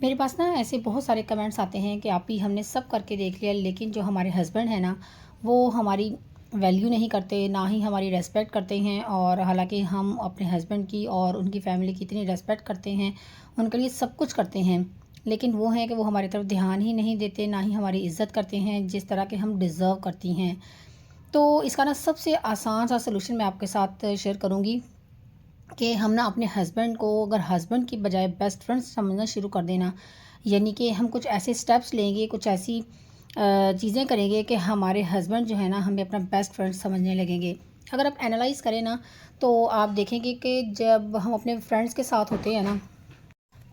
मेरे पास ना ऐसे बहुत सारे कमेंट्स आते हैं कि आप ही हमने सब करके देख लिया, लेकिन जो हमारे हस्बैंड हैं ना, वो हमारी वैल्यू नहीं करते, ना ही हमारी रेस्पेक्ट करते हैं। और हालांकि हम अपने हस्बैंड की और उनकी फैमिली की इतनी रेस्पेक्ट करते हैं, उनके लिए सब कुछ करते हैं, लेकिन वो हैं कि वो हमारी तरफ ध्यान ही नहीं देते, ना ही हमारी इज़्ज़त करते हैं जिस तरह के हम डिज़र्व करती हैं। तो इसका ना सबसे आसान सा सलूशन मैं आपके साथ शेयर करूँगी कि हम ना अपने हस्बैंड को अगर हस्बैंड की बजाय बेस्ट फ्रेंड समझना शुरू कर देना, यानी कि हम कुछ ऐसे स्टेप्स लेंगे, कुछ ऐसी चीज़ें करेंगे कि हमारे हस्बैंड जो है ना हमें अपना बेस्ट फ्रेंड समझने लगेंगे। अगर आप एनालाइज़ करें ना, तो आप देखेंगे कि जब हम अपने फ्रेंड्स के साथ होते हैं ना,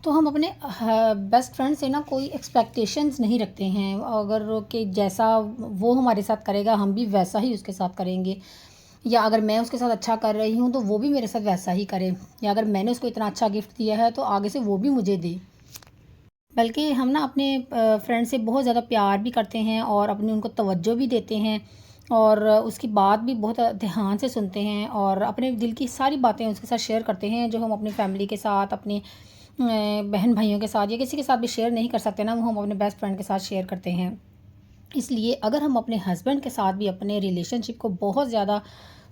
तो हम अपने बेस्ट फ्रेंड से ना कोई एक्सपेक्टेशंस नहीं रखते हैं। अगर कि जैसा वो हमारे साथ करेगा हम भी वैसा ही उसके साथ करेंगे, या अगर मैं उसके साथ अच्छा कर रही हूँ तो वो भी मेरे साथ वैसा ही करे, या अगर मैंने उसको इतना अच्छा गिफ्ट दिया है तो आगे से वो भी मुझे दे। बल्कि हम ना अपने फ्रेंड से बहुत ज़्यादा प्यार भी करते हैं और अपनी उनको तवज्जो भी देते हैं, और उसकी बात भी बहुत ध्यान से सुनते हैं और अपने दिल की सारी बातें उसके साथ शेयर करते हैं, जो हम अपनी फैमिली के साथ, अपने बहन भाइयों के साथ या किसी के साथ भी शेयर नहीं कर सकते ना, वो हम अपने बेस्ट फ्रेंड के साथ शेयर करते हैं। इसलिए अगर हम अपने हस्बैंड के साथ भी अपने रिलेशनशिप को बहुत ज़्यादा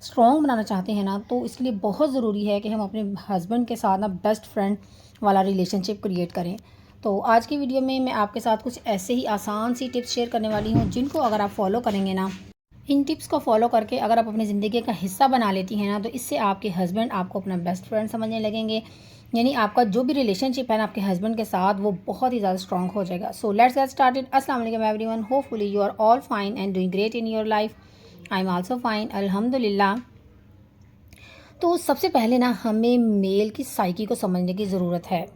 स्ट्रॉन्ग बनाना चाहते हैं ना, तो इसके लिए बहुत ज़रूरी है कि हम अपने हस्बैंड के साथ ना बेस्ट फ्रेंड वाला रिलेशनशिप क्रिएट करें। तो आज की वीडियो में मैं आपके साथ कुछ ऐसे ही आसान सी टिप्स शेयर करने वाली हूँ, जिनको अगर आप फॉलो करेंगे ना, इन टिप्स को फॉलो करके अगर आप अपनी ज़िंदगी का हिस्सा बना लेती हैं ना, तो इससे आपके हस्बैंड आपको अपना बेस्ट फ्रेंड समझने लगेंगे। यानी आपका जो भी रिलेशनशिप है ना आपके हस्बैंड के साथ, वो बहुत ही ज़्यादा स्ट्रॉन्ग हो जाएगा। So let's get started. अस्सलाम वालेकुम everyone, hopefully you are all fine and doing great in your life. I am also fine, अल्हम्दुलिल्लाह। तो सबसे पहले ना हमें मेल की साइकी को समझने की ज़रूरत है।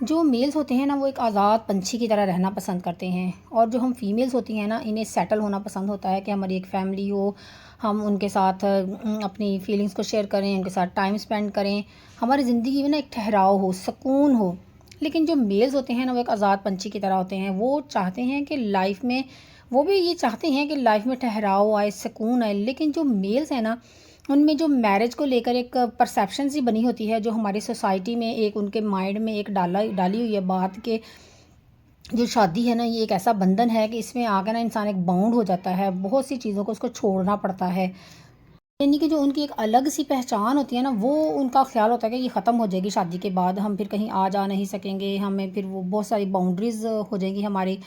जो मेल्स होते हैं ना, वो एक आज़ाद पंछी की तरह रहना पसंद करते हैं, और जो हम फीमेल्स होती हैं ना, इन्हें सेटल होना पसंद होता है कि हमारी एक फ़ैमिली हो, हम उनके साथ अपनी फीलिंग्स को शेयर करें, उनके साथ टाइम स्पेंड करें, हमारी ज़िंदगी में ना एक ठहराव हो, सुकून हो। लेकिन जो मेल्स होते हैं ना, वो एक आज़ाद पंछी की तरह होते हैं। वो चाहते हैं कि लाइफ में, वो भी ये चाहते हैं कि लाइफ में ठहराव आए, सुकून आए। लेकिन जो मेल्स हैं ना, उनमें जो मैरिज को लेकर एक परसेप्शन सी बनी होती है, जो हमारी सोसाइटी में एक उनके माइंड में एक डाली हुई है बात के, जो शादी है ना, ये एक ऐसा बंधन है कि इसमें आकर ना इंसान एक बाउंड हो जाता है, बहुत सी चीज़ों को उसको छोड़ना पड़ता है। यानी कि जो उनकी एक अलग सी पहचान होती है ना, वो उनका ख्याल होता है कि ये ख़त्म हो जाएगी शादी के बाद, हम फिर कहीं आ जा नहीं सकेंगे, हमें फिर वो बहुत सारी बाउंड्रीज़ हो जाएंगी हमारी।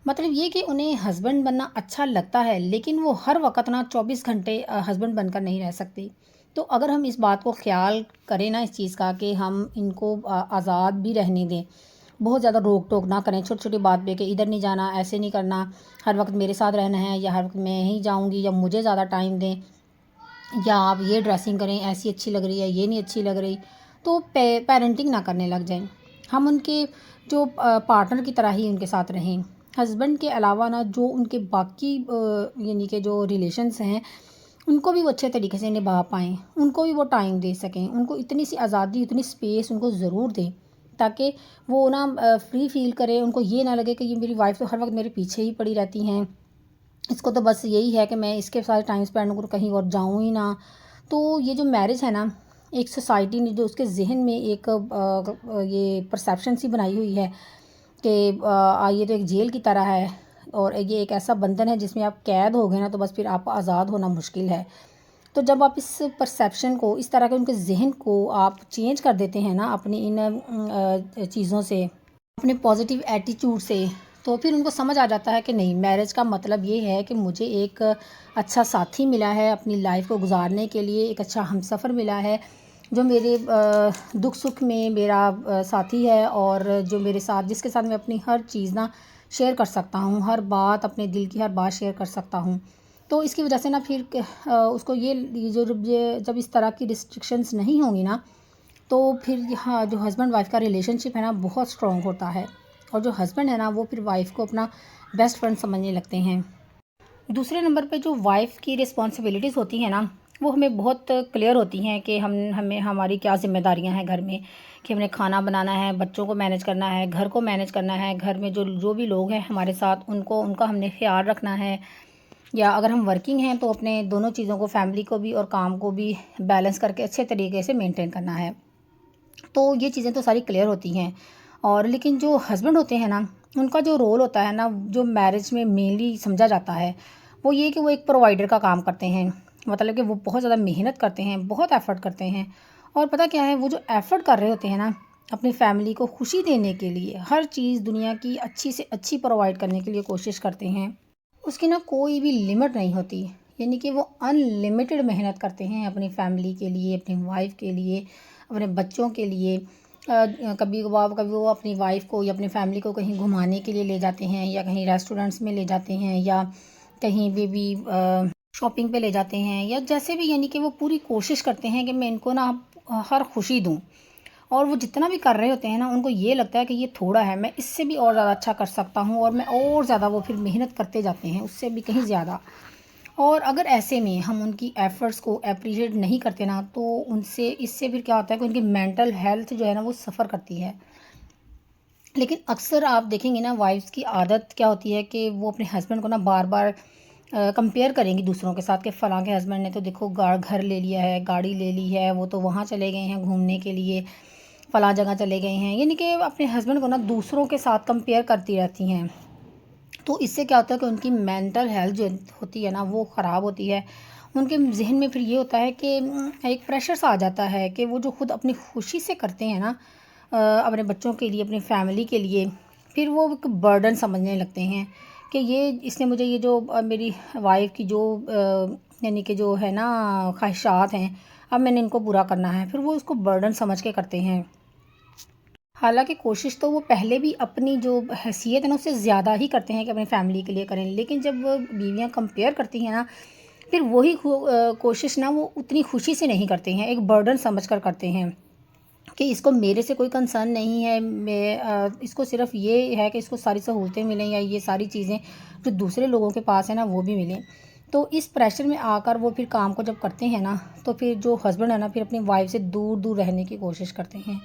मतलब ये कि उन्हें हस्बैंड बनना अच्छा लगता है, लेकिन वो हर वक़्त ना 24 घंटे हस्बैंड बनकर नहीं रह सकती। तो अगर हम इस बात को ख़्याल करें ना, इस चीज़ का कि हम इनको आज़ाद भी रहने दें, बहुत ज़्यादा रोक-टोक ना करें छोटी-छोटी बात पे कि इधर नहीं जाना, ऐसे नहीं करना, हर वक़्त मेरे साथ रहना है, या हर वक़्त मैं ही जाऊँगी, या मुझे ज़्यादा टाइम दें, या आप ये ड्रेसिंग करें, ऐसी अच्छी लग रही है, ये नहीं अच्छी लग रही। तो पेरेंटिंग ना करने लग जाएँ। हम उनके जो पार्टनर की तरह ही उनके साथ रहें। हस्बैंड के अलावा ना जो उनके बाकी यानी कि जो रिलेशंस हैं, उनको भी वो अच्छे तरीके से निभा पाएँ, उनको भी वो टाइम दे सकें, उनको इतनी सी आज़ादी, इतनी स्पेस उनको ज़रूर दें, ताकि वो ना फ्री फ़ील करें। उनको ये ना लगे कि ये मेरी वाइफ़ तो हर वक़्त मेरे पीछे ही पड़ी रहती हैं, इसको तो बस यही है कि मैं इसके साथ टाइम स्पेंड करूँ, कहीं और जाऊँ ही ना। तो ये जो मैरिज है ना, एक सोसाइटी ने जो उसके ज़हन में एक ये परसेप्शन सी बनाई हुई है कि ये तो एक जेल की तरह है, और ये एक ऐसा बंधन है जिसमें आप कैद हो गए ना, तो बस फिर आपको आज़ाद होना मुश्किल है। तो जब आप इस परसेप्शन को, इस तरह के उनके ज़हन को आप चेंज कर देते हैं ना अपनी इन चीज़ों से, अपने पॉजिटिव एटीट्यूड से, तो फिर उनको समझ आ जाता है कि नहीं, मैरिज का मतलब ये है कि मुझे एक अच्छा साथी मिला है अपनी लाइफ को गुजारने के लिए, एक अच्छा हमसफ़र मिला है, जो मेरे दुख सुख में मेरा साथी है, और जो मेरे साथ, जिसके साथ मैं अपनी हर चीज़ ना शेयर कर सकता हूँ, हर बात, अपने दिल की हर बात शेयर कर सकता हूँ। तो इसकी वजह से ना फिर उसको ये जब इस तरह की रिस्ट्रिक्शंस नहीं होंगी ना, तो फिर यहाँ जो हस्बैंड वाइफ का रिलेशनशिप है ना, बहुत स्ट्रॉन्ग होता है, और जो हस्बैंड है ना, वो फिर वाइफ को अपना बेस्ट फ्रेंड समझने लगते हैं। दूसरे नंबर पे जो वाइफ़ की रिस्पॉन्सिबिलिटीज़ होती हैं ना, वो हमें बहुत क्लियर होती हैं कि हमें हमारी क्या ज़िम्मेदारियां हैं घर में, कि हमने खाना बनाना है, बच्चों को मैनेज करना है, घर को मैनेज करना है, घर में जो जो भी लोग हैं हमारे साथ, उनका हमने ख्याल रखना है, या अगर हम वर्किंग हैं तो अपने दोनों चीज़ों को, फैमिली को भी और काम को भी बैलेंस करके अच्छे तरीके से मेंटेन करना है। तो ये चीज़ें तो सारी क्लियर होती हैं। और लेकिन जो हस्बैंड होते हैं ना, उनका जो रोल होता है ना, जो मैरिज में मेनली समझा जाता है, वो ये कि वो एक प्रोवाइडर का काम करते हैं। मतलब कि वो बहुत ज़्यादा मेहनत करते हैं, बहुत एफ़र्ट करते हैं। और पता क्या है, वो जो एफ़र्ट कर रहे होते हैं ना, अपनी फैमिली को खुशी देने के लिए, हर चीज़ दुनिया की अच्छी से अच्छी प्रोवाइड करने के लिए कोशिश करते हैं। उसकी ना कोई भी लिमिट नहीं होती, यानी कि वो अनलिमिटेड मेहनत करते हैं अपनी फैमिली के लिए, अपनी वाइफ के लिए, अपने बच्चों के लिए। कभी वो अपनी वाइफ को या अपनी फैमिली को कहीं घुमाने के लिए ले जाते हैं, या कहीं रेस्टोरेंट्स में ले जाते हैं, या कहीं भी शॉपिंग पे ले जाते हैं, या जैसे भी, यानी कि वो पूरी कोशिश करते हैं कि मैं इनको ना हर खुशी दूँ। और वो जितना भी कर रहे होते हैं ना, उनको ये लगता है कि ये थोड़ा है, मैं इससे भी और ज़्यादा अच्छा कर सकता हूँ, और मैं और ज़्यादा, वो फिर मेहनत करते जाते हैं उससे भी कहीं ज़्यादा। और अगर ऐसे में हम उनकी एफ़र्ट्स को एप्रिशिएट नहीं करते ना, तो उनसे इससे फिर क्या होता है कि उनकी मेंटल हेल्थ जो है ना, वो सफ़र करती है। लेकिन अक्सर आप देखेंगे ना, वाइफ़्स की आदत क्या होती है कि वो अपने हस्बैंड को ना बार-बार कंपेयर करेंगी दूसरों के साथ कि फ़लाँ के हस्बैंड ने तो देखो गा घर ले लिया है, गाड़ी ले ली है, वो तो वहाँ चले गए हैं घूमने के लिए, फ़लाँ जगह चले गए हैं। यानी कि अपने हस्बैंड को ना दूसरों के साथ कंपेयर करती रहती हैं। तो इससे क्या होता है कि उनकी मेंटल हेल्थ जो होती है ना, वो ख़राब होती है। उनके ज़हन में फिर ये होता है कि एक प्रेशर सा आ जाता है कि वो जो खुद अपनी खुशी से करते हैं ना, अपने बच्चों के लिए, अपनी फैमिली के लिए, फिर वो एक बर्डन समझने लगते हैं कि ये इसने मुझे ये जो मेरी वाइफ़ की जो यानी कि जो है ना ख़्वाहिशात हैं, अब मैंने इनको पूरा करना है। फिर वो उसको बर्डन समझ के करते हैं। हालाँकि कोशिश तो वो पहले भी अपनी जो हैसियत है ना, उससे ज़्यादा ही करते हैं कि अपनी फ़ैमिली के लिए करें। लेकिन जब वो बीवियाँ कंपेयर करती हैं ना, फिर वही कोशिश ना वो उतनी खुशी से नहीं करते हैं, एक बर्डन समझ कर करते हैं कि इसको मेरे से कोई कंसर्न नहीं है। इसको सिर्फ़ ये है कि इसको सारी सहूलतें मिलें, या ये सारी चीज़ें जो दूसरे लोगों के पास है ना, वो भी मिलें। तो इस प्रेशर में आकर वो फिर काम को जब करते हैं ना, तो फिर जो हस्बैंड है ना, फिर अपनी वाइफ़ से दूर-दूर रहने की कोशिश करते हैं।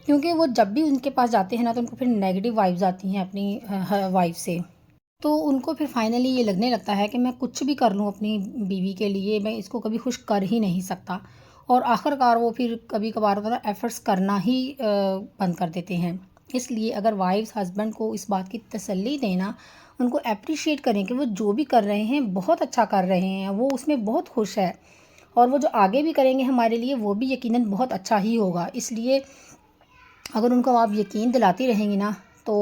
क्योंकि वो जब भी उनके पास जाते हैं ना, तो उनको फिर नेगेटिव वाइब्स आती हैं अपनी वाइफ़ से। तो उनको फिर फाइनली ये लगने लगता है कि मैं कुछ भी कर लूँ अपनी बीवी के लिए, मैं इसको कभी खुश कर ही नहीं सकता। और आखिरकार वो फिर कभी-कभार होता है ना, एफ़र्ट्स करना ही बंद कर देते हैं। इसलिए अगर वाइफ़्स हस्बैंड को इस बात की तसल्ली दें ना, उनको एप्रिशिएट करें कि वो जो भी कर रहे हैं बहुत अच्छा कर रहे हैं, वो उसमें बहुत खुश है, और वो जो आगे भी करेंगे हमारे लिए, वो भी यकीनन बहुत अच्छा ही होगा। इसलिए अगर उनको आप यकीन दिलाती रहेंगी ना, तो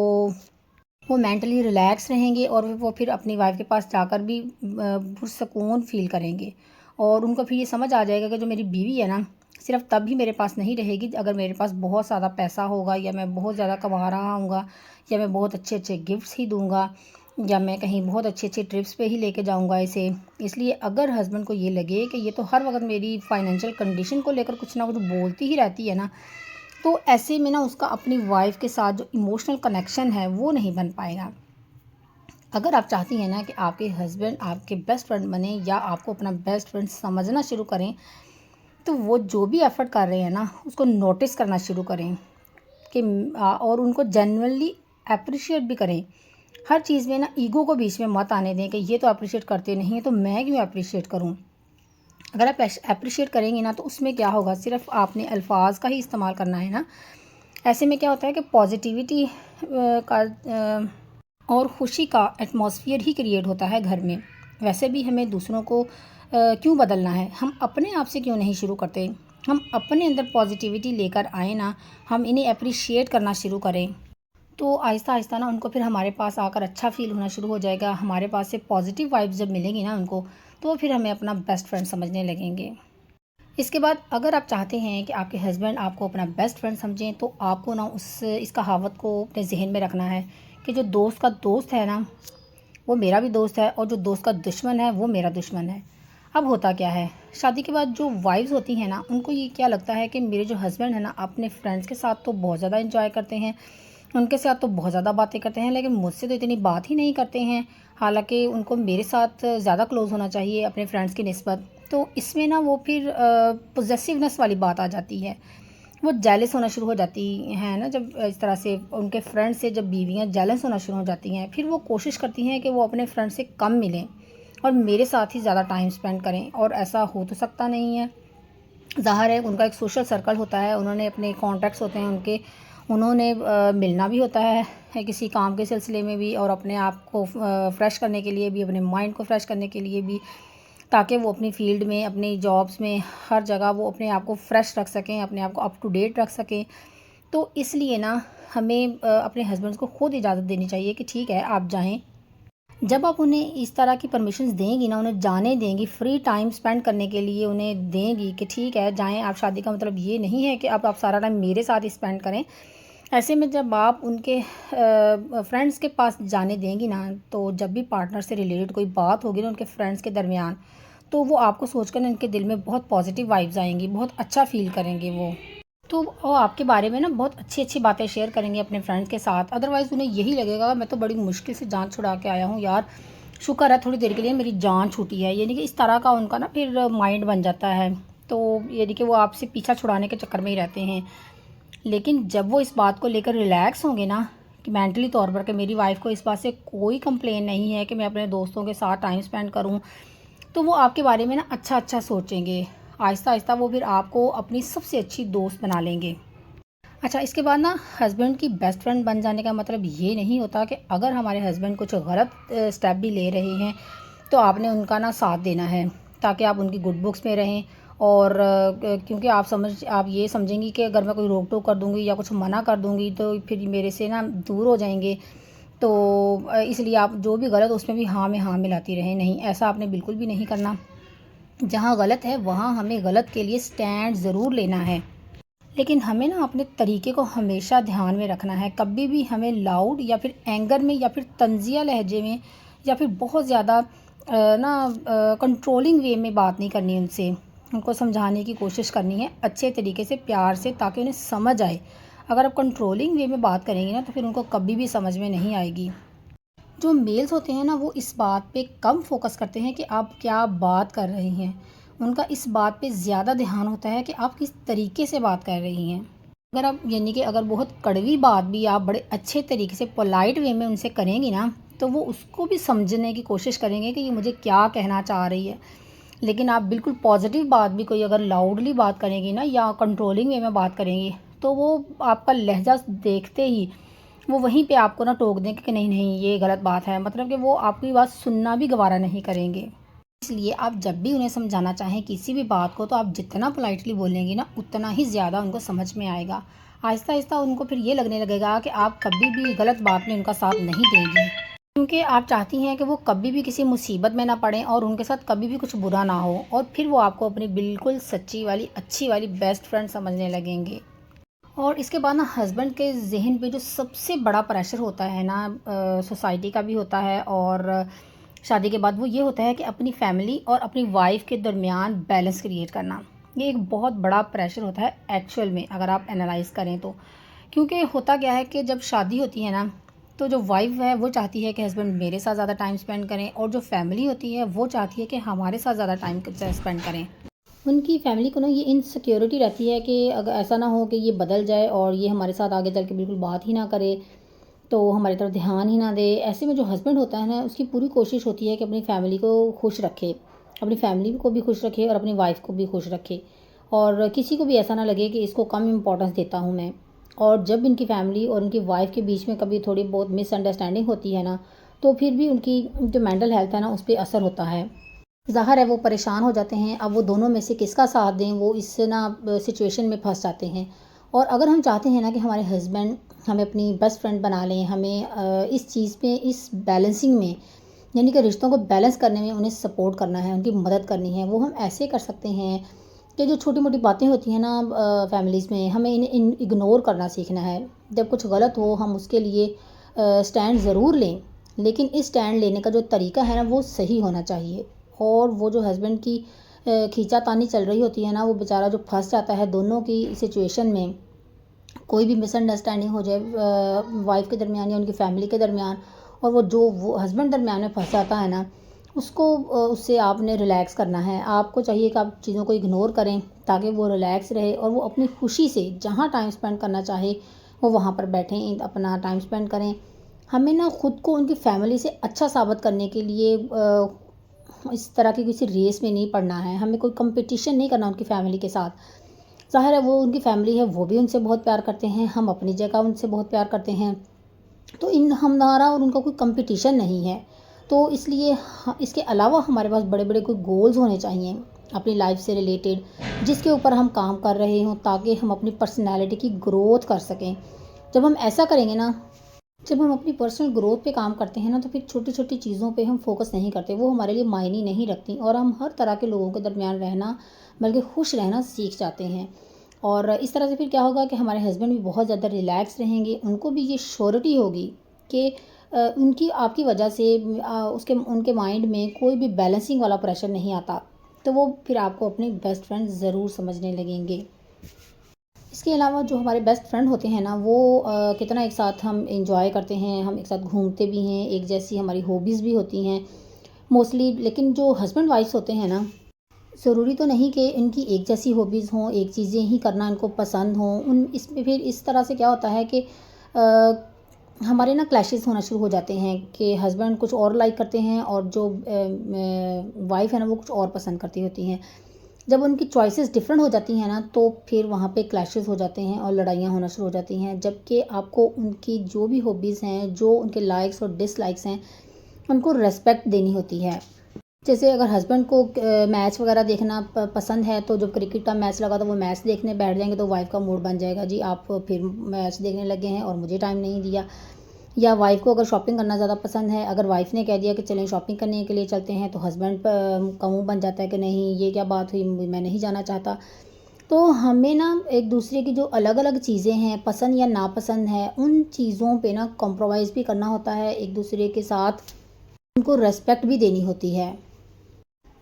वो मेंटली रिलैक्स रहेंगे, और वो फिर अपनी वाइफ़ के पास जाकर भी पुरसकून फ़ील करेंगे। और उनको फिर ये समझ आ जाएगा कि जो मेरी बीवी है ना, सिर्फ़ तब ही मेरे पास नहीं रहेगी अगर मेरे पास बहुत ज़्यादा पैसा होगा, या मैं बहुत ज़्यादा कमा रहा हूँगा, या मैं बहुत अच्छे-अच्छे गिफ्ट्स ही दूँगा, या मैं कहीं बहुत अच्छी-अच्छी ट्रिप्स पे ही लेके जाऊँगा इसे। इसलिए अगर हस्बैंड को ये लगे कि ये तो हर वक़्त मेरी फ़ाइनेंशियल कंडीशन को लेकर कुछ ना कुछ बोलती ही रहती है ना, तो ऐसे में ना उसका अपनी वाइफ़ के साथ जो इमोशनल कनेक्शन है, वो नहीं बन पाएगा। अगर आप चाहती हैं ना कि आपके हस्बैंड आपके बेस्ट फ्रेंड बने, या आपको अपना बेस्ट फ्रेंड समझना शुरू करें, तो वो जो भी एफ़र्ट कर रहे हैं ना, उसको नोटिस करना शुरू करें कि और उनको जेन्युइनली एप्रिशिएट भी करें। हर चीज़ में ना ईगो को बीच में मत आने दें कि ये तो एप्रिशिएट करते नहीं हैं, तो मैं क्यों एप्रिशिएट करूँ? अगर आप एप्रिशिएट करेंगी ना, तो उसमें क्या होगा, सिर्फ़ आपने अल्फ़ाज़ का ही इस्तेमाल करना है ना। ऐसे में क्या होता है कि पॉजिटिविटी का और खुशी का एटमॉस्फेयर ही क्रिएट होता है घर में। वैसे भी हमें दूसरों को क्यों बदलना है, हम अपने आप से क्यों नहीं शुरू करते? हम अपने अंदर पॉजिटिविटी लेकर आए ना, हम इन्हें एप्रिशिएट करना शुरू करें, तो आहिस्ता-आहिस्ता ना उनको फिर हमारे पास आकर अच्छा फ़ील होना शुरू हो जाएगा। हमारे पास से पॉजिटिव वाइब्स जब मिलेंगी ना उनको, तो फिर हमें अपना बेस्ट फ्रेंड समझने लगेंगे। इसके बाद अगर आप चाहते हैं कि आपके हस्बैंड आपको अपना बेस्ट फ्रेंड समझें, तो आपको ना इस कहावत को अपने ज़हन में रखना है कि जो दोस्त का दोस्त है ना, वो मेरा भी दोस्त है, और जो दोस्त का दुश्मन है, वो मेरा दुश्मन है। अब होता क्या है, शादी के बाद जो वाइफ़्स होती हैं ना, उनको ये क्या लगता है कि मेरे जो हस्बैंड है ना, अपने फ्रेंड्स के साथ तो बहुत ज़्यादा एंजॉय करते हैं, उनके साथ तो बहुत ज़्यादा बातें करते हैं, लेकिन मुझसे तो इतनी बात ही नहीं करते हैं। हालाँकि उनको मेरे साथ ज़्यादा क्लोज़ होना चाहिए अपने फ्रेंड्स की निस्बत। तो इसमें ना वो फिर पॉसेसिवनेस वाली बात आ जाती है। वो जेलस होना शुरू हो जाती हैं ना, जब इस तरह से उनके फ्रेंड से जब बीवियाँ जेलस होना शुरू हो जाती हैं, फिर वो कोशिश करती हैं कि वो अपने फ्रेंड से कम मिलें और मेरे साथ ही ज़्यादा टाइम स्पेंड करें, और ऐसा हो तो सकता नहीं है। ज़ाहिर है उनका एक सोशल सर्कल होता है, उन्होंने अपने कॉन्टैक्ट्स होते हैं उनके, उन्होंने मिलना भी होता है किसी काम के सिलसिले में भी, और अपने आप को फ़्रेश करने के लिए भी, अपने माइंड को फ़्रेश करने के लिए भी, ताकि वो अपनी फ़ील्ड में, अपनी जॉब्स में, हर जगह वो अपने आप को फ़्रेश रख सकें, अपने आप को अप टू डेट रख सकें। तो इसलिए ना हमें अपने हस्बैंड्स को खुद इजाज़त देनी चाहिए कि ठीक है आप जाएँ। जब आप उन्हें इस तरह की परमिशंस देंगी ना, उन्हें जाने देंगी, फ्री टाइम स्पेंड करने के लिए उन्हें देंगी कि ठीक है जाएँ आप, शादी का मतलब ये नहीं है कि अब आप सारा टाइम मेरे साथ ही स्पेंड करें। ऐसे में जब आप उनके फ्रेंड्स के पास जाने देंगी ना, तो जब भी पार्टनर से रिलेटेड कोई बात होगी ना उनके फ्रेंड्स के दरमियान, तो वो आपको सोचकर ना उनके दिल में बहुत पॉजिटिव वाइब्स आएंगी, बहुत अच्छा फ़ील करेंगे वो। तो वो आपके बारे में ना बहुत अच्छी-अच्छी बातें शेयर करेंगे अपने फ्रेंड्स के साथ। अदरवाइज़ उन्हें यही लगेगा मैं तो बड़ी मुश्किल से जान छुड़ा के आया हूँ यार, शुक्र है थोड़ी देर के लिए मेरी जान छूटी है। यानी कि इस तरह का उनका ना फिर माइंड बन जाता है। तो यानी कि वो आपसे पीछा छुड़ाने के चक्कर में ही रहते हैं। लेकिन जब वो इस बात को लेकर रिलैक्स होंगे ना, कि मेंटली तौर पर कि मेरी वाइफ़ को इस बात से कोई कंप्लेन नहीं है कि मैं अपने दोस्तों के साथ टाइम स्पेंड करूँ, तो वो आपके बारे में ना अच्छा-अच्छा सोचेंगे। आहिस्ता-आहिस्ता वो फिर आपको अपनी सबसे अच्छी दोस्त बना लेंगे। अच्छा, इसके बाद ना हस्बैंड की बेस्ट फ्रेंड बन जाने का मतलब ये नहीं होता कि अगर हमारे हस्बैंड कुछ गलत स्टेप भी ले रहे हैं, तो आपने उनका ना साथ देना है, ताकि आप उनकी गुड बुक्स में रहें। और क्योंकि आप ये समझेंगी कि अगर मैं कोई रोक-टोक कर दूँगी या कुछ मना कर दूँगी, तो फिर मेरे से ना दूर हो जाएँगे। तो इसलिए आप जो भी गलत उसमें भी हाँ में हाँ मिलाती रहें। नहीं, ऐसा आपने बिल्कुल भी नहीं करना। जहाँ गलत है, वहाँ हमें गलत के लिए स्टैंड ज़रूर लेना है। लेकिन हमें ना अपने तरीके को हमेशा ध्यान में रखना है। कभी भी हमें लाउड या फिर एंगर में या फिर तंज़िया लहजे में या फिर बहुत ज़्यादा कंट्रोलिंग वे में बात नहीं करनी उनसे। उनको समझाने की कोशिश करनी है अच्छे तरीके से, प्यार से, ताकि उन्हें समझ आए। अगर आप कंट्रोलिंग वे में बात करेंगी ना, तो फिर उनको कभी भी समझ में नहीं आएगी। जो मेल्स होते हैं ना, वो इस बात पे कम फोकस करते हैं कि आप क्या बात कर रही हैं। उनका इस बात पे ज़्यादा ध्यान होता है कि आप किस तरीके से बात कर रही हैं। अगर आप यानी कि अगर बहुत कड़वी बात भी आप बड़े अच्छे तरीके से पोलाइट वे में उनसे करेंगी ना, तो वो उसको भी समझने की कोशिश करेंगे कि ये मुझे क्या कहना चाह रही है। लेकिन आप बिल्कुल पॉजिटिव बात भी कोई अगर लाउडली बात करेंगी ना, या कंट्रोलिंग वे में बात करेंगी, तो वो आपका लहजा देखते ही वो वहीं पे आपको ना टोक देंगे कि नहीं नहीं ये गलत बात है, मतलब कि वो आपकी बात सुनना भी गवारा नहीं करेंगे। इसलिए आप जब भी उन्हें समझाना चाहें किसी भी बात को, तो आप जितना पोलाइटली बोलेंगी ना, उतना ही ज़्यादा उनको समझ में आएगा। आहिस्ता आहिस्ता उनको फिर ये लगने लगेगा कि आप कभी भी गलत बात में उनका साथ नहीं देंगी, क्योंकि आप चाहती हैं कि वो कभी भी किसी मुसीबत में ना पड़ें और उनके साथ कभी भी कुछ बुरा ना हो, और फिर वो आपको अपनी बिल्कुल सच्ची वाली, अच्छी वाली बेस्ट फ्रेंड समझने लगेंगे। और इसके बाद ना हस्बैंड के ज़हन पे जो सबसे बड़ा प्रेशर होता है ना, सोसाइटी का भी होता है और शादी के बाद, वो ये होता है कि अपनी फैमिली और अपनी वाइफ के दरमियान बैलेंस क्रिएट करना। ये एक बहुत बड़ा प्रेशर होता है एक्चुअल में, अगर आप एनालाइज़ करें तो। क्योंकि होता क्या है कि जब शादी होती है ना, तो जो वाइफ है वो चाहती है कि हस्बैंड मेरे साथ ज़्यादा टाइम स्पेंड करें, और जो फैमिली होती है वो चाहती है कि हमारे साथ ज़्यादा टाइम स्पेंड करें। उनकी फैमिली को ना ये इनसिक्योरिटी रहती है कि अगर ऐसा ना हो कि ये बदल जाए और ये हमारे साथ आगे चल के बिल्कुल बात ही ना करे, तो हमारी तरफ ध्यान ही ना दे। ऐसे में जो हस्बैंड होता है ना, उसकी पूरी कोशिश होती है कि अपनी फैमिली को खुश रखे, अपनी फैमिली को भी खुश रखे और अपनी वाइफ को भी खुश रखे, और किसी को भी ऐसा ना लगे कि इसको कम इम्पोर्टेंस देता हूँ मैं। और जब इनकी फैमिली और उनकी वाइफ के बीच में कभी थोड़ी बहुत मिसअंडरस्टैंडिंग होती है ना, तो फिर भी उनकी जो मेंटल हेल्थ है ना, उस पर असर होता है। ज़ाहिर है वो परेशान हो जाते हैं। अब वो दोनों में से किसका साथ दें, वो इससे ना सिचुएशन में फंस जाते हैं। और अगर हम चाहते हैं ना कि हमारे हस्बैंड हमें अपनी बेस्ट फ्रेंड बना लें, हमें इस चीज़ में, इस बैलेंसिंग में, यानी कि रिश्तों को बैलेंस करने में उन्हें सपोर्ट करना है, उनकी मदद करनी है, वो हम ऐसे कर सकते हैं कि जो छोटी मोटी बातें होती हैं ना फैमिलीज़ में, हमें इन्हें इग्नोर करना सीखना है। जब कुछ गलत हो हम उसके लिए स्टैंड ज़रूर लें, लेकिन इस स्टैंड लेने का जो तरीका है ना, वो सही होना चाहिए। और वो जो हस्बैंड की खींचातानी चल रही होती है ना, वो बेचारा जो फंस जाता है दोनों की सिचुएशन में, कोई भी मिसअंडरस्टैंडिंग हो जाए वाइफ के दरमियान या उनकी फैमिली के दरमियान, और वो हस्बैंड दरमियान में फंस जाता है ना, उसको उससे आपने रिलैक्स करना है। आपको चाहिए कि आप चीज़ों को इग्नोर करें, ताकि वो रिलैक्स रहे और वो अपनी खुशी से जहाँ टाइम स्पेंड करना चाहे वो वहाँ पर बैठें, अपना टाइम स्पेंड करें। हमें ना खुद को उनकी फैमिली से अच्छा साबित करने के लिए इस तरह की किसी रेस में नहीं पड़ना है, हमें कोई कंपटीशन नहीं करना उनकी फैमिली के साथ। ज़ाहिर है वो उनकी फैमिली है, वो भी उनसे बहुत प्यार करते हैं, हम अपनी जगह उनसे बहुत प्यार करते हैं। तो इन हमारा और उनका कोई कंपटीशन नहीं है। तो इसलिए इसके अलावा हमारे पास बड़े-बड़े कोई गोल्स होने चाहिए अपनी लाइफ से रिलेटेड, जिसके ऊपर हम काम कर रहे हों, ताकि हम अपनी पर्सनैलिटी की ग्रोथ कर सकें। जब हम ऐसा करेंगे ना, जब हम अपनी पर्सनल ग्रोथ पे काम करते हैं ना, तो फिर छोटी-छोटी चीज़ों पे हम फ़ोकस नहीं करते, वो हमारे लिए मायने नहीं रखती और हम हर तरह के लोगों के दरमियान रहना, बल्कि खुश रहना सीख जाते हैं। और इस तरह से फिर क्या होगा कि हमारे हस्बैंड भी बहुत ज़्यादा रिलैक्स रहेंगे, उनको भी ये श्योरिटी होगी कि उनकी आपकी वजह से उसके उनके माइंड में कोई भी बैलेंसिंग वाला प्रेशर नहीं आता, तो वो फिर आपको अपनी बेस्ट फ्रेंड ज़रूर समझने लगेंगे। इसके अलावा जो हमारे बेस्ट फ्रेंड होते हैं ना, वो कितना एक साथ हम एंजॉय करते हैं, हम एक साथ घूमते भी हैं, एक जैसी हमारी हॉबीज़ भी होती हैं मोस्टली। लेकिन जो हस्बैंड वाइफ्स होते हैं ना, ज़रूरी तो नहीं कि इनकी एक जैसी हॉबीज़ हों, एक चीज़ें ही करना इनको पसंद हों। इसमें फिर इस तरह से क्या होता है कि हमारे ना क्लैशेस होना शुरू हो जाते हैं कि हस्बैंड कुछ और लाइक करते हैं और जो वाइफ़ है ना, वो कुछ और पसंद करती होती हैं। जब उनकी चॉइसेस डिफरेंट हो जाती हैं ना, तो फिर वहाँ पे क्लैशेस हो जाते हैं और लड़ाइयाँ होना शुरू हो जाती हैं। जबकि आपको उनकी जो भी हॉबीज़ हैं, जो उनके लाइक्स और डिसलाइक्स हैं, उनको रिस्पेक्ट देनी होती है। जैसे अगर हस्बैंड को मैच वगैरह देखना पसंद है, तो जब क्रिकेट का मैच लगा तो वो मैच देखने बैठ जाएंगे, तो वाइफ़ का मूड बन जाएगा, जी आप फिर मैच देखने लगे हैं और मुझे टाइम नहीं दिया। या वाइफ़ को अगर शॉपिंग करना ज़्यादा पसंद है, अगर वाइफ़ ने कह दिया कि चलें शॉपिंग करने के लिए चलते हैं, तो हस्बैंड का मुँह बन जाता है कि नहीं, ये क्या बात हुई, मैं नहीं जाना चाहता। तो हमें ना एक दूसरे की जो अलग-अलग चीज़ें हैं, पसंद या नापसंद है, उन चीज़ों पे ना कॉम्प्रोमाइज़ भी करना होता है एक दूसरे के साथ, उनको रिस्पेक्ट भी देनी होती है।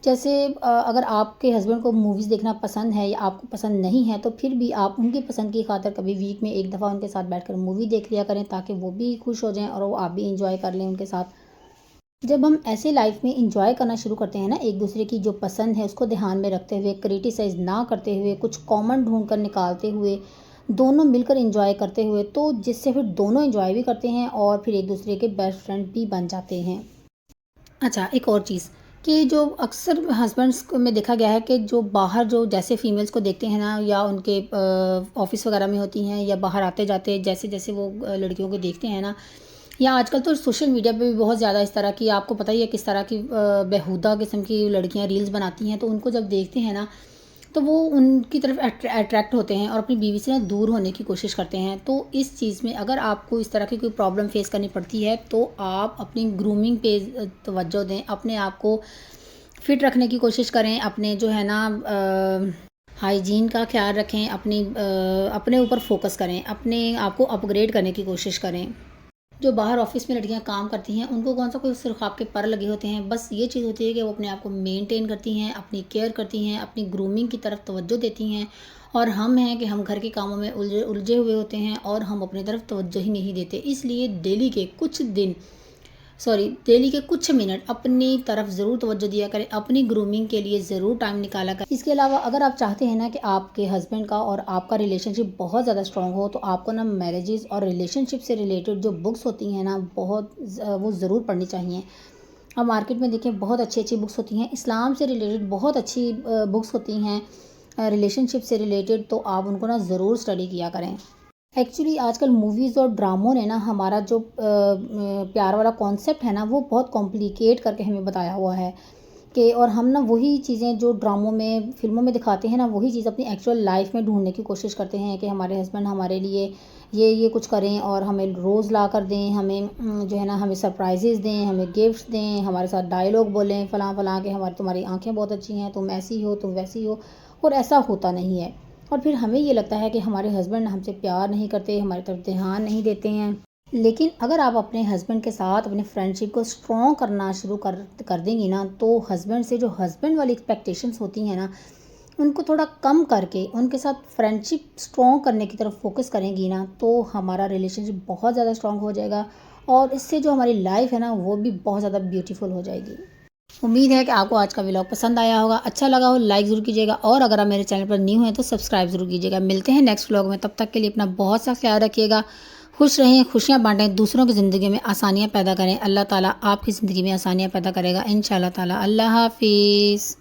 जैसे अगर आपके हस्बैंड को मूवीज़ देखना पसंद है या आपको पसंद नहीं है, तो फिर भी आप उनकी पसंद की खातिर कभी वीक में एक दफ़ा उनके साथ बैठकर मूवी देख लिया करें, ताकि वो भी खुश हो जाएँ और वो आप भी एंजॉय कर लें उनके साथ। जब हम ऐसे लाइफ में एंजॉय करना शुरू करते हैं ना, एक दूसरे की जो पसंद है उसको ध्यान में रखते हुए, क्रिटिसाइज़ ना करते हुए, कुछ कॉमन ढूंढ कर निकालते हुए, दोनों मिलकर एंजॉय करते हुए, तो जिससे फिर दोनों एंजॉय भी करते हैं और फिर एक दूसरे के बेस्ट फ्रेंड भी बन जाते हैं। अच्छा, एक और चीज़ कि जो अक्सर हस्बैंड्स में देखा गया है कि जो बाहर जो जैसे फीमेल्स को देखते हैं ना, या उनके ऑफिस वगैरह में होती हैं या बाहर आते जाते जैसे जैसे वो लड़कियों को देखते हैं ना, या आजकल तो सोशल मीडिया पे भी बहुत ज़्यादा इस तरह की, आपको पता ही है किस तरह की बेहुदा किस्म की लड़कियां रील्स बनाती हैं, तो उनको जब देखते हैं ना, तो वो उनकी तरफ अट्रैक्ट होते हैं और अपनी बीवी से ना दूर होने की कोशिश करते हैं। तो इस चीज़ में अगर आपको इस तरह की कोई प्रॉब्लम फेस करनी पड़ती है, तो आप अपनी ग्रूमिंग पे तवज्जो दें, अपने आप को फिट रखने की कोशिश करें, अपने जो है ना हाइजीन का ख्याल रखें, अपने ऊपर फोकस करें, अपने आप को अपग्रेड करने की कोशिश करें। जो बाहर ऑफिस में लड़कियां काम करती हैं, उनको कौन सा कोई सिर्फ आपके पर लगे होते हैं, बस ये चीज़ होती है कि वो अपने आप को मेंटेन करती हैं, अपनी केयर करती हैं, अपनी ग्रूमिंग की तरफ तवज्जो देती हैं। और हम हैं कि हम घर के कामों में उलझे उलझे हुए होते हैं और हम अपनी तरफ तवज्जो ही नहीं देते। इसलिए डेली के कुछ मिनट अपनी तरफ ज़रूर तवज्जो दिया करें, अपनी ग्रूमिंग के लिए ज़रूर टाइम निकाला करें। इसके अलावा अगर आप चाहते हैं ना कि आपके हस्बैंड का और आपका रिलेशनशिप बहुत ज़्यादा स्ट्रॉन्ग हो, तो आपको ना मैरिजेस और रिलेशनशिप से रिलेटेड जो बुक्स होती हैं ना, वो ज़रूर पढ़नी चाहिए। अब मार्केट में देखें, बहुत अच्छी अच्छी बुक्स होती हैं, इस्लाम से रिलेटेड बहुत अच्छी बुक्स होती हैं, रिलेशनशिप से रिलेटेड, तो आप उनको ना ज़रूर स्टडी किया करें। एक्चुअली आजकल मूवीज़ और ड्रामों ने ना हमारा जो प्यार वाला कॉन्सेप्ट है ना, वो बहुत कॉम्प्लिकेट करके हमें बताया हुआ है कि, और हम ना वही चीज़ें जो ड्रामों में फिल्मों में दिखाते हैं ना, वही चीज़ अपनी एक्चुअल लाइफ में ढूंढने की कोशिश करते हैं कि हमारे हस्बैंड हमारे लिए ये कुछ करें और हमें रोज़ ला कर दें, हमें जो है ना हमें सरप्राइजेज़ दें, हमें गिफ्ट्स दें, हमारे साथ डायलॉग बोलें फ़लाँ फ़लाँ के, तुम्हारी आँखें बहुत अच्छी हैं, तुम ऐसी हो, तुम वैसी हो। और ऐसा होता नहीं है, और फिर हमें ये लगता है कि हमारे हस्बैंड हमसे प्यार नहीं करते, हमारी तरफ ध्यान नहीं देते हैं। लेकिन अगर आप अपने हस्बैंड के साथ अपनी फ्रेंडशिप को स्ट्रॉन्ग करना शुरू कर देंगी ना, तो हस्बैंड से जो हस्बैंड वाली एक्सपेक्टेशंस होती हैं ना, उनको थोड़ा कम करके उनके साथ फ्रेंडशिप स्ट्रॉन्ग करने की तरफ फोकस करेंगी ना, तो हमारा रिलेशनशिप बहुत ज़्यादा स्ट्रॉन्ग हो जाएगा और इससे जो हमारी लाइफ है ना, वो भी बहुत ज़्यादा ब्यूटीफुल हो जाएगी। उम्मीद है कि आपको आज का व्लॉग पसंद आया होगा, अच्छा लगा हो लाइक ज़रूर कीजिएगा, और अगर आप मेरे चैनल पर न्यू हैं तो सब्सक्राइब ज़रूर कीजिएगा। मिलते हैं नेक्स्ट व्लॉग में, तब तक के लिए अपना बहुत सा ख्याल रखिएगा, खुश रहें, खुशियाँ बांटें, दूसरों की ज़िंदगी में आसानियाँ पैदा करें। अल्लाह ताला आपकी ज़िंदगी में आसानियाँ पैदा करेगा इंशाअल्लाह ताला। अल्लाह हाफिज़।